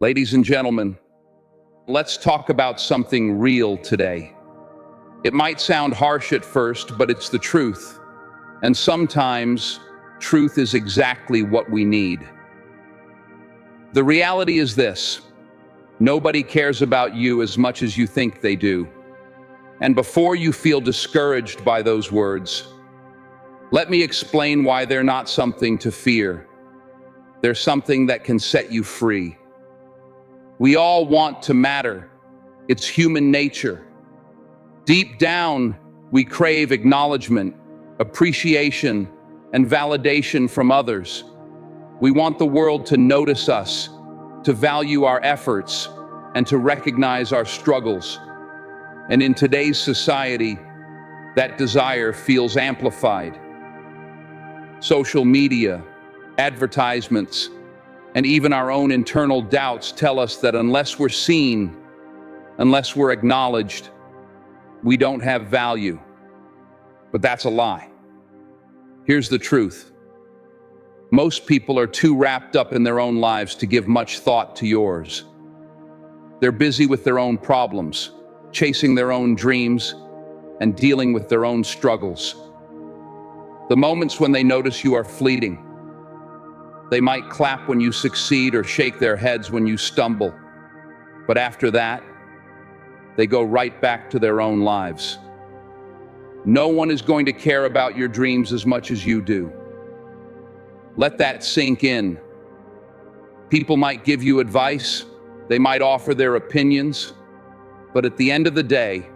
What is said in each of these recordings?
Ladies and gentlemen, let's talk about something real today. It might sound harsh at first, but it's the truth. And sometimes, truth is exactly what we need. The reality is this: nobody cares about you as much as you think they do. And before you feel discouraged by those words, let me explain why they're not something to fear. They're something that can set you free. We all want to matter. It's human nature. Deep down, we crave acknowledgement, appreciation, and validation from others. We want the world to notice us, to value our efforts, and to recognize our struggles. And in today's society, that desire feels amplified. Social media, advertisements, and even our own internal doubts tell us that unless we're seen, unless we're acknowledged, we don't have value. But that's a lie. Here's the truth. Most people are too wrapped up in their own lives to give much thought to yours. They're busy with their own problems, chasing their own dreams, and dealing with their own struggles. The moments when they notice you are fleeting. They might clap when you succeed or shake their heads when you stumble. But after that, they go right back to their own lives. No one is going to care about your dreams as much as you do. Let that sink in. People might give you advice, they might offer their opinions, but at the end of the day,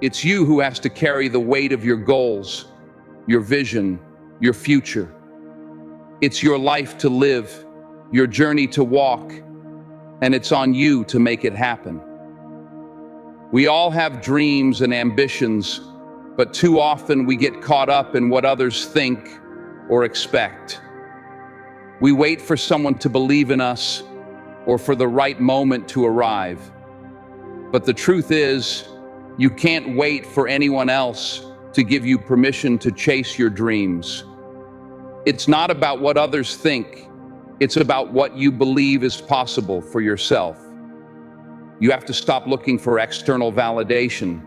it's you who has to carry the weight of your goals, your vision, your future. It's your life to live, your journey to walk, and it's on you to make it happen. We all have dreams and ambitions, but too often we get caught up in what others think or expect. We wait for someone to believe in us or for the right moment to arrive. But the truth is, you can't wait for anyone else to give you permission to chase your dreams. It's not about what others think. It's about what you believe is possible for yourself. You have to stop looking for external validation.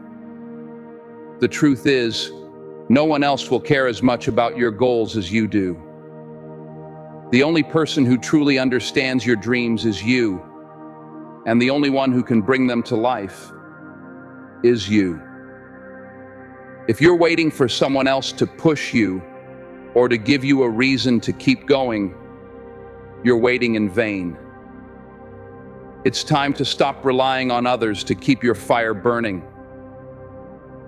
The truth is, no one else will care as much about your goals as you do. The only person who truly understands your dreams is you, and the only one who can bring them to life is you. If you're waiting for someone else to push you or to give you a reason to keep going, you're waiting in vain. It's time to stop relying on others to keep your fire burning.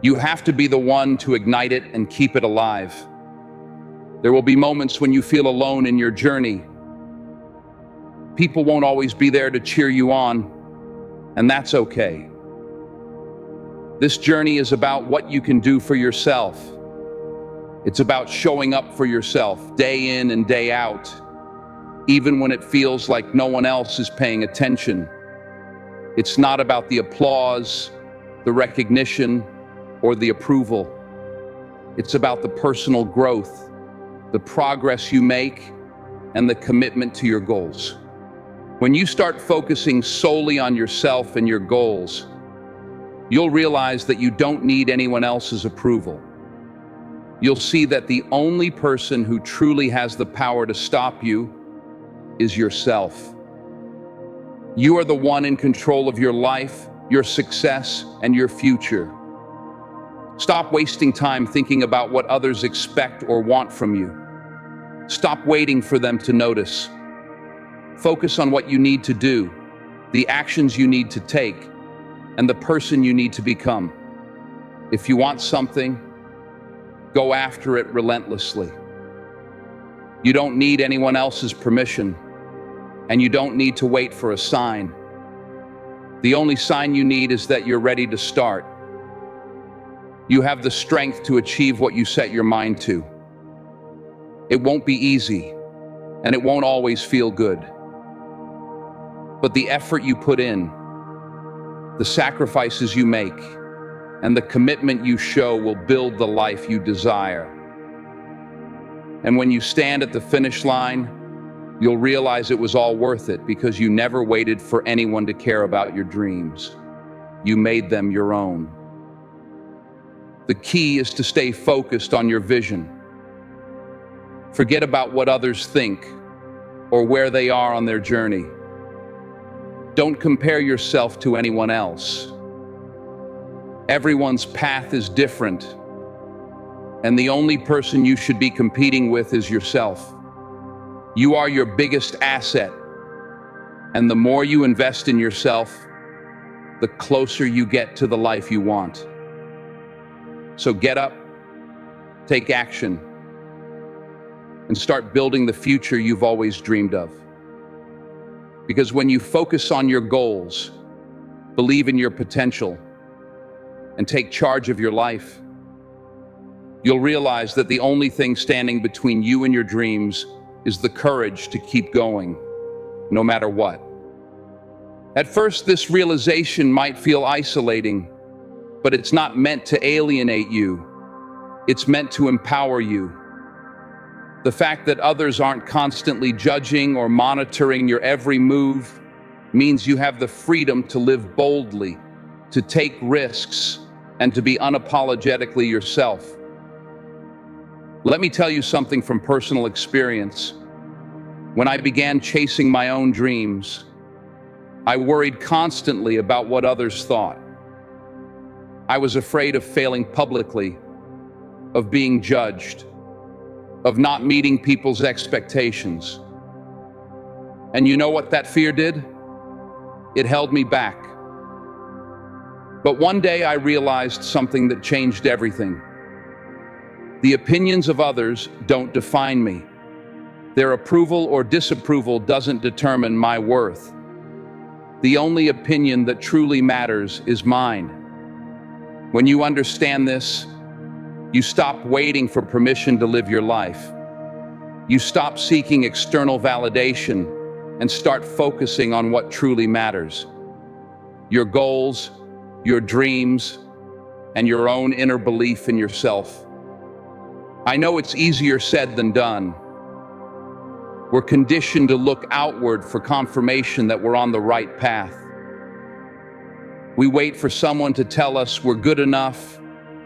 You have to be the one to ignite it and keep it alive. There will be moments when you feel alone in your journey. People won't always be there to cheer you on, and that's okay. This journey is about what you can do for yourself. It's about showing up for yourself day in and day out, even when it feels like no one else is paying attention. It's not about the applause, the recognition, or the approval. It's about the personal growth, the progress you make, and the commitment to your goals. When you start focusing solely on yourself and your goals, you'll realize that you don't need anyone else's approval. You'll see that the only person who truly has the power to stop you is yourself. You are the one in control of your life, your success, and your future. Stop wasting time thinking about what others expect or want from you. Stop waiting for them to notice. Focus on what you need to do, the actions you need to take, and the person you need to become. If you want something, go after it relentlessly. You don't need anyone else's permission, and you don't need to wait for a sign. The only sign you need is that you're ready to start. You have the strength to achieve what you set your mind to. It won't be easy, and it won't always feel good. But the effort you put in, the sacrifices you make, and the commitment you show will build the life you desire. And when you stand at the finish line, You'll realize it was all worth it because you never waited for anyone to care about your dreams. You made them your own. The key is to stay focused on your vision. Forget about what others think or where they are on their journey. Don't compare yourself to anyone else. Everyone's path is different, and the only person you should be competing with is yourself. You are your biggest asset, and the more you invest in yourself, the closer you get to the life you want. So get up, take action, and start building the future you've always dreamed of. Because when you focus on your goals, believe in your potential, and take charge of your life, you'll realize that the only thing standing between you and your dreams is the courage to keep going, no matter what. At first, this realization might feel isolating, but it's not meant to alienate you. It's meant to empower you. The fact that others aren't constantly judging or monitoring your every move means you have the freedom to live boldly, to take risks, and to be unapologetically yourself. Let me tell you something from personal experience. When I began chasing my own dreams, I worried constantly about what others thought. I was afraid of failing publicly, of being judged, of not meeting people's expectations. And you know what that fear did? It held me back. But one day I realized something that changed everything. The opinions of others don't define me. Their approval or disapproval doesn't determine my worth. The only opinion that truly matters is mine. When you understand this, you stop waiting for permission to live your life. You stop seeking external validation and start focusing on what truly matters. Your goals, your dreams, and your own inner belief in yourself. I know it's easier said than done. We're conditioned to look outward for confirmation that we're on the right path. We wait for someone to tell us we're good enough,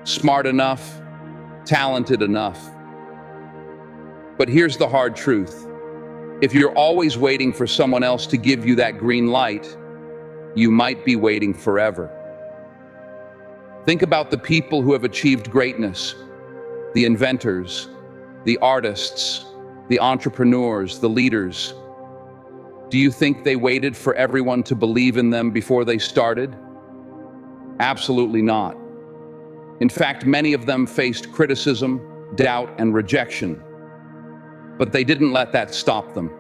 smart enough, talented enough. But here's the hard truth. If you're always waiting for someone else to give you that green light, you might be waiting forever. Think about the people who have achieved greatness, the inventors, the artists, the entrepreneurs, the leaders. Do you think they waited for everyone to believe in them before they started? Absolutely not. In fact, many of them faced criticism, doubt, and rejection. But they didn't let that stop them.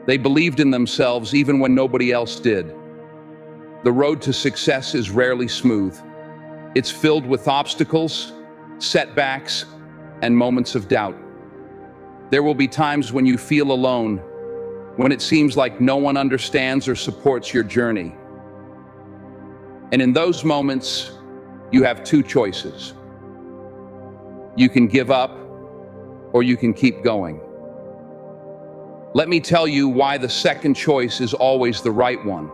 They believed in themselves even when nobody else did. The road to success is rarely smooth. It's filled with obstacles, setbacks, and moments of doubt. There will be times when you feel alone, when it seems like no one understands or supports your journey. And in those moments, you have two choices. You can give up, or you can keep going. Let me tell you why the second choice is always the right one.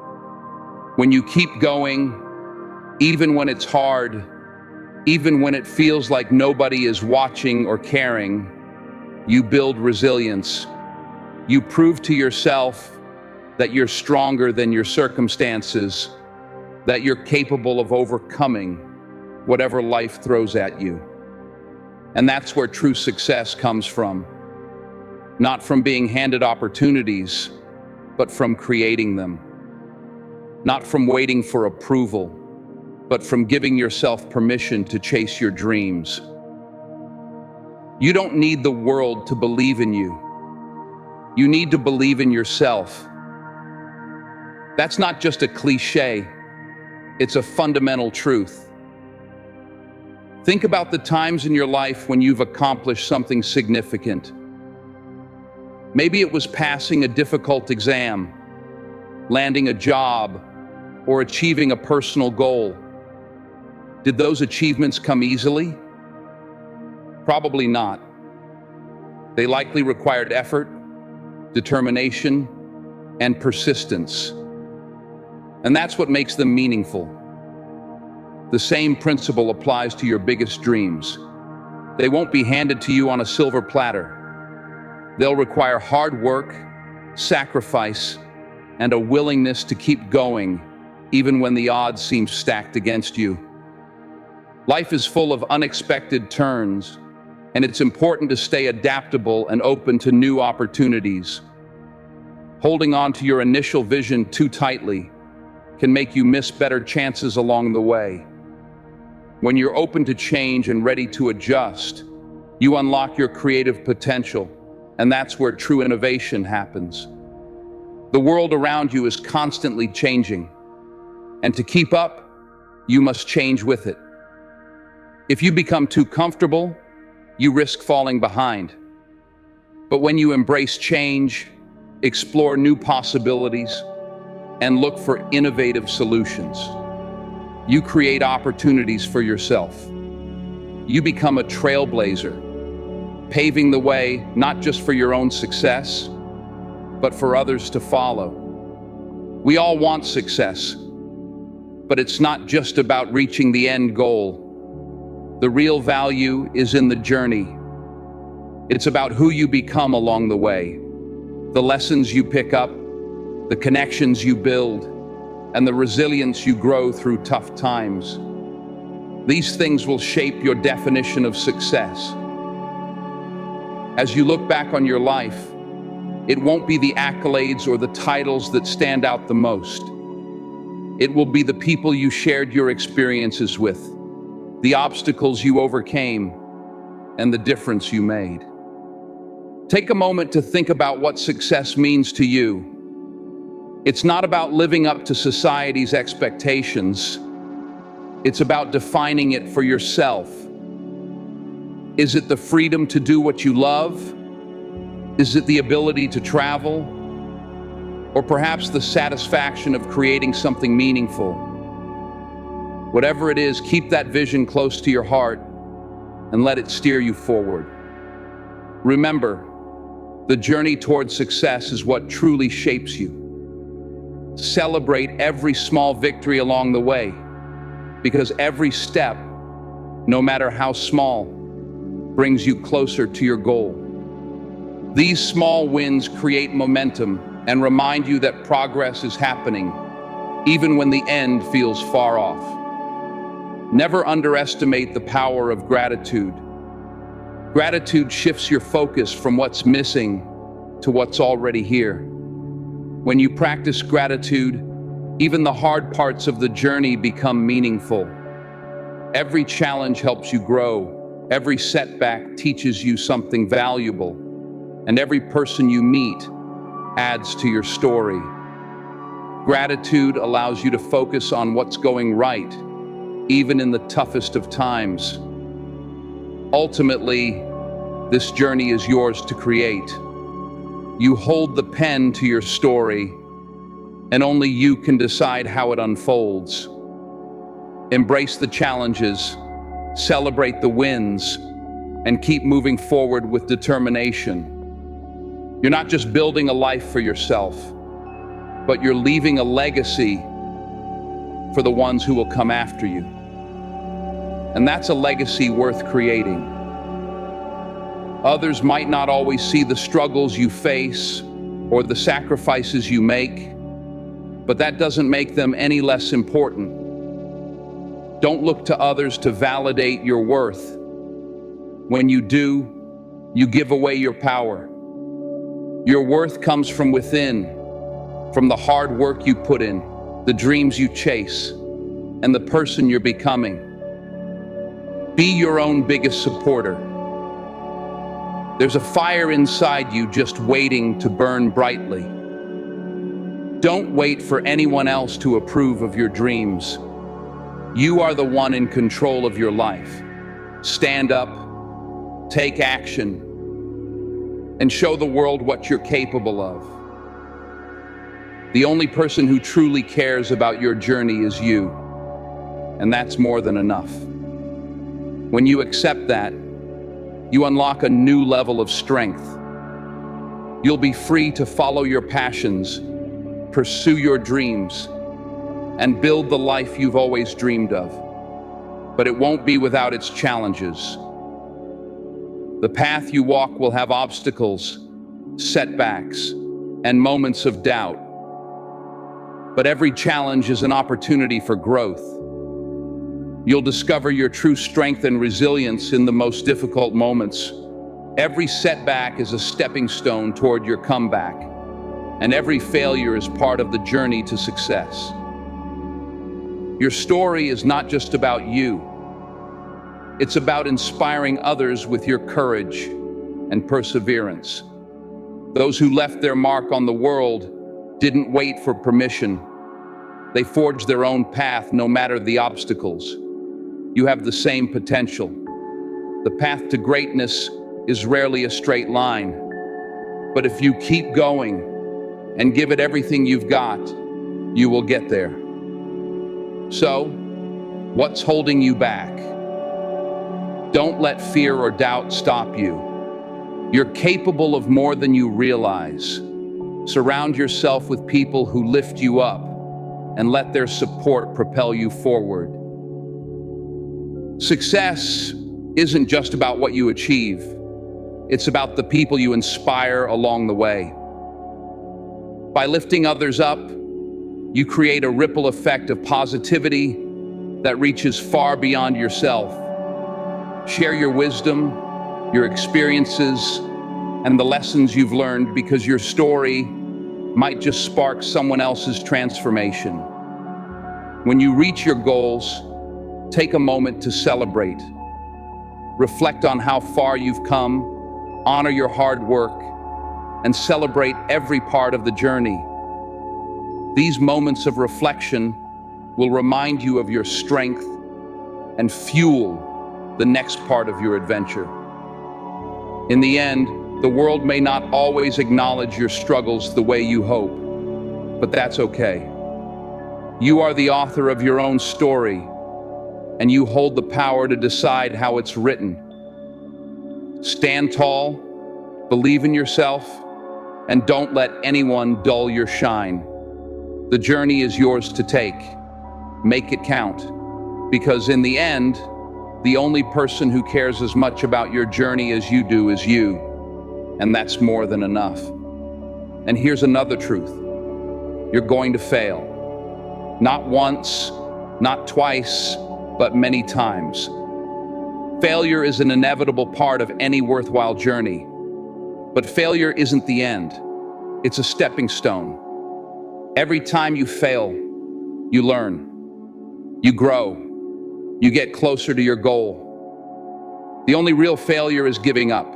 When you keep going, even when it's hard, even when it feels like nobody is watching or caring, you build resilience. You prove to yourself that you're stronger than your circumstances, that you're capable of overcoming whatever life throws at you. And that's where true success comes from. Not from being handed opportunities, but from creating them. Not from waiting for approval, but from giving yourself permission to chase your dreams. You don't need the world to believe in you. You need to believe in yourself. That's not just a cliche, it's a fundamental truth. Think about the times in your life when you've accomplished something significant. Maybe it was passing a difficult exam, landing a job, or achieving a personal goal. Did those achievements come easily? Probably not. They likely required effort, determination, and persistence. And that's what makes them meaningful. The same principle applies to your biggest dreams. They won't be handed to you on a silver platter. They'll require hard work, sacrifice, and a willingness to keep going, even when the odds seem stacked against you. Life is full of unexpected turns, and it's important to stay adaptable and open to new opportunities. Holding on to your initial vision too tightly can make you miss better chances along the way. When you're open to change and ready to adjust, you unlock your creative potential, and that's where true innovation happens. The world around you is constantly changing, and to keep up, you must change with it. If you become too comfortable, you risk falling behind. But when you embrace change, explore new possibilities, and look for innovative solutions, you create opportunities for yourself. You become a trailblazer, paving the way not just for your own success, but for others to follow. We all want success, but it's not just about reaching the end goal. The real value is in the journey. It's about who you become along the way, the lessons you pick up, the connections you build, and the resilience you grow through tough times. These things will shape your definition of success. As you look back on your life, it won't be the accolades or the titles that stand out the most. It will be the people you shared your experiences with, the obstacles you overcame, and the difference you made. Take a moment to think about what success means to you. It's not about living up to society's expectations. It's about defining it for yourself. Is it the freedom to do what you love? Is it the ability to travel? Or perhaps the satisfaction of creating something meaningful? Whatever it is, keep that vision close to your heart and let it steer you forward. Remember, the journey towards success is what truly shapes you. Celebrate every small victory along the way, because every step, no matter how small, brings you closer to your goal. These small wins create momentum and remind you that progress is happening, even when the end feels far off. Never underestimate the power of gratitude. Gratitude shifts your focus from what's missing to what's already here. When you practice gratitude, even the hard parts of the journey become meaningful. Every challenge helps you grow. Every setback teaches you something valuable. And every person you meet adds to your story. Gratitude allows you to focus on what's going right, even in the toughest of times. Ultimately, this journey is yours to create. You hold the pen to your story, and only you can decide how it unfolds. Embrace the challenges, celebrate the wins, and keep moving forward with determination. You're not just building a life for yourself, but you're leaving a legacy for the ones who will come after you. And that's a legacy worth creating. Others might not always see the struggles you face or the sacrifices you make, but that doesn't make them any less important. Don't look to others to validate your worth. When you do, you give away your power. Your worth comes from within, from the hard work you put in, the dreams you chase, and the person you're becoming. Be your own biggest supporter. There's a fire inside you just waiting to burn brightly. Don't wait for anyone else to approve of your dreams. You are the one in control of your life. Stand up, take action, and show the world what you're capable of. The only person who truly cares about your journey is you, and that's more than enough. When you accept that, you unlock a new level of strength. You'll be free to follow your passions, pursue your dreams, and build the life you've always dreamed of. But it won't be without its challenges. The path you walk will have obstacles, setbacks, and moments of doubt. But every challenge is an opportunity for growth. You'll discover your true strength and resilience in the most difficult moments. Every setback is a stepping stone toward your comeback, and every failure is part of the journey to success. Your story is not just about you. It's about inspiring others with your courage and perseverance. Those who left their mark on the world didn't wait for permission. They forged their own path no matter the obstacles. You have the same potential. The path to greatness is rarely a straight line. But if you keep going and give it everything you've got, you will get there. So, what's holding you back? Don't let fear or doubt stop you. You're capable of more than you realize. Surround yourself with people who lift you up and let their support propel you forward. Success isn't just about what you achieve. It's about the people you inspire along the way. By lifting others up, you create a ripple effect of positivity that reaches far beyond yourself. Share your wisdom, your experiences, and the lessons you've learned, because your story might just spark someone else's transformation. When you reach your goals, take a moment to celebrate. Reflect on how far you've come, honor your hard work, and celebrate every part of the journey. These moments of reflection will remind you of your strength and fuel the next part of your adventure. In the end, the world may not always acknowledge your struggles the way you hope, but that's okay. You are the author of your own story, and you hold the power to decide how it's written. Stand tall, believe in yourself, and don't let anyone dull your shine. The journey is yours to take. Make it count, because in the end, the only person who cares as much about your journey as you do is you, and that's more than enough. And here's another truth. You're going to fail. Not once, not twice, but many times. Failure is an inevitable part of any worthwhile journey. But failure isn't the end. It's a stepping stone. Every time you fail, you learn. You grow. You get closer to your goal. The only real failure is giving up.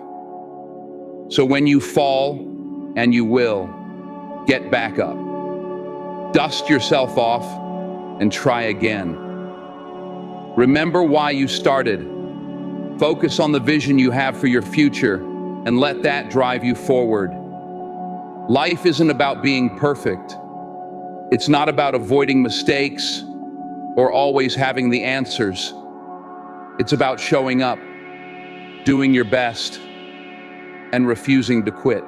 So when you fall, and you will, get back up. Dust yourself off and try again. Remember why you started. Focus on the vision you have for your future and let that drive you forward. Life isn't about being perfect. It's not about avoiding mistakes or always having the answers. It's about showing up, doing your best, and refusing to quit.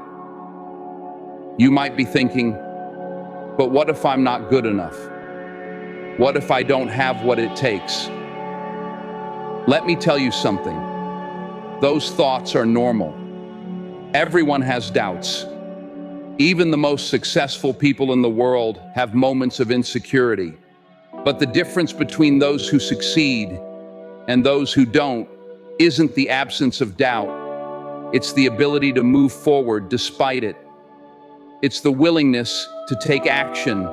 You might be thinking, but what if I'm not good enough? What if I don't have what it takes? Let me tell you something. Those thoughts are normal. Everyone has doubts. Even the most successful people in the world have moments of insecurity. But the difference between those who succeed and those who don't isn't the absence of doubt. It's the ability to move forward despite it. It's the willingness to take action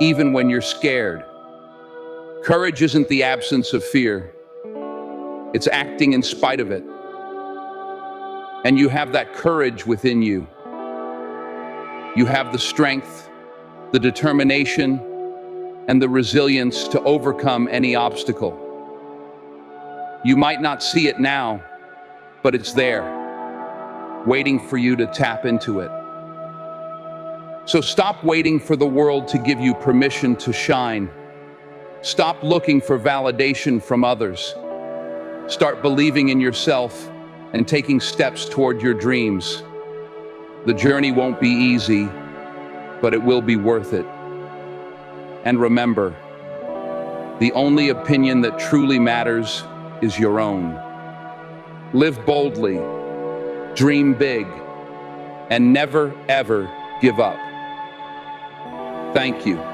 even when you're scared. Courage isn't the absence of fear. It's acting in spite of it. And you have that courage within you. You have the strength, the determination, and the resilience to overcome any obstacle. You might not see it now, but it's there, waiting for you to tap into it. So stop waiting for the world to give you permission to shine. Stop looking for validation from others. Start believing in yourself and taking steps toward your dreams. The journey won't be easy, but it will be worth it. And remember, the only opinion that truly matters is your own. Live boldly, dream big, and never, ever give up. Thank you.